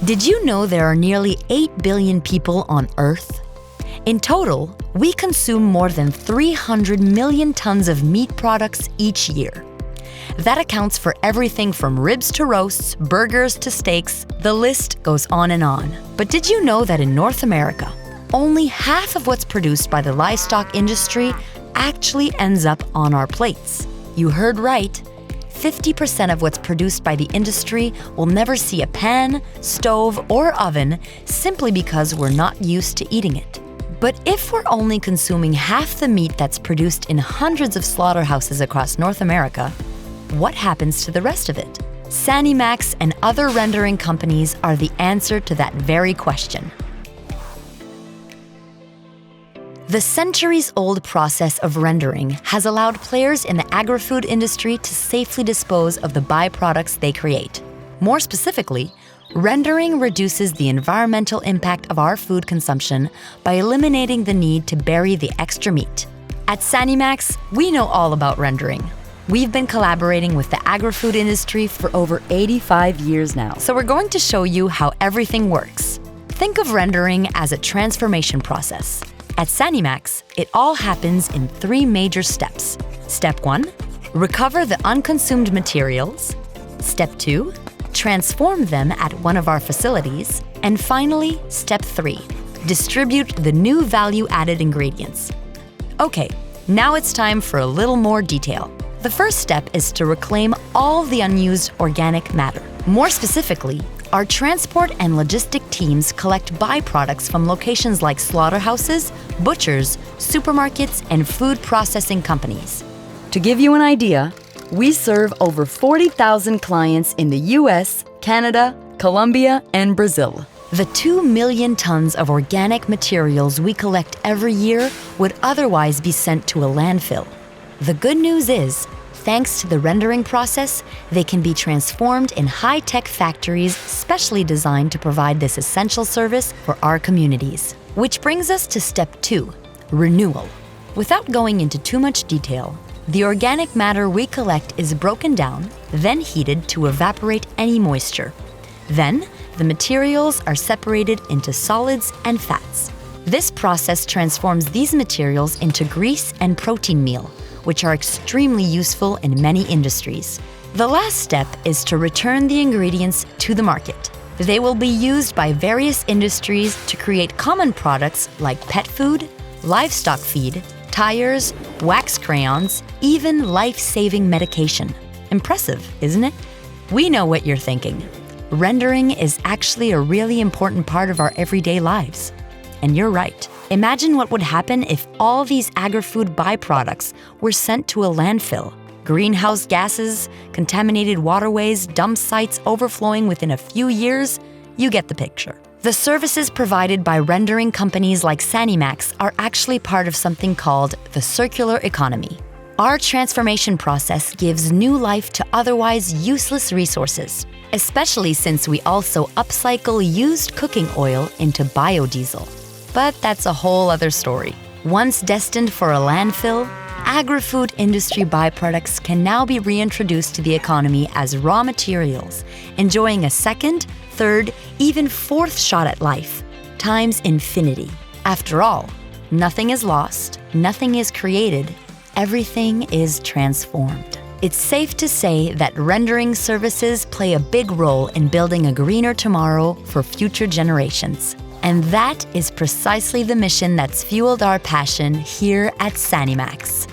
Did you know there are nearly 8 billion people on Earth? In total, we consume more than 300 million tons of meat products each year. That accounts for everything from ribs to roasts, burgers to steaks, the list goes on and on. But did you know that in North America, only half of what's produced by the livestock industry actually ends up on our plates? You heard right. 50% of what's produced by the industry will never see a pan, stove, or oven simply because we're not used to eating it. But if we're only consuming half the meat that's produced in hundreds of slaughterhouses across North America, what happens to the rest of it? Sanimax and other rendering companies are the answer to that very question. The centuries-old process of rendering has allowed players in the agri-food industry to safely dispose of the byproducts they create. More specifically, rendering reduces the environmental impact of our food consumption by eliminating the need to bury the extra meat. At Sanimax, we know all about rendering. We've been collaborating with the agri-food industry for over 85 years now, so we're going to show you how everything works. Think of rendering as a transformation process. At Sanimax, it all happens in 3 major steps. Step 1, recover the unconsumed materials. Step 2, transform them at one of our facilities. And finally, Step 3, distribute the new value-added ingredients. Okay, now it's time for a little more detail. The first step is to reclaim all the unused organic matter. More specifically, our transport and logistic teams collect byproducts from locations like slaughterhouses, butchers, supermarkets, and food processing companies. To give you an idea, we serve over 40,000 clients in the US, Canada, Colombia, and Brazil. The 2 million tons of organic materials we collect every year would otherwise be sent to a landfill. The good news is, thanks to the rendering process, they can be transformed in high-tech factories specially designed to provide this essential service for our communities. Which brings us to Step 2, renewal. Without going into too much detail, the organic matter we collect is broken down, then heated to evaporate any moisture. Then, the materials are separated into solids and fats. This process transforms these materials into grease and protein meal, which are extremely useful in many industries. The last step is to return the ingredients to the market. They will be used by various industries to create common products like pet food, livestock feed, tires, wax crayons, even life-saving medication. Impressive, isn't it? We know what you're thinking. Rendering is actually a really important part of our everyday lives. And you're right. Imagine what would happen if all these agri-food byproducts were sent to a landfill. Greenhouse gases, contaminated waterways, dump sites overflowing within a few years. You get the picture. The services provided by rendering companies like Sanimax are actually part of something called the circular economy. Our transformation process gives new life to otherwise useless resources, especially since we also upcycle used cooking oil into biodiesel. But that's a whole other story. Once destined for a landfill, agri-food industry byproducts can now be reintroduced to the economy as raw materials, enjoying a second, third, even fourth shot at life, times infinity. After all, nothing is lost, nothing is created, everything is transformed. It's safe to say that rendering services play a big role in building a greener tomorrow for future generations. And that is precisely the mission that's fueled our passion here at Sanimax.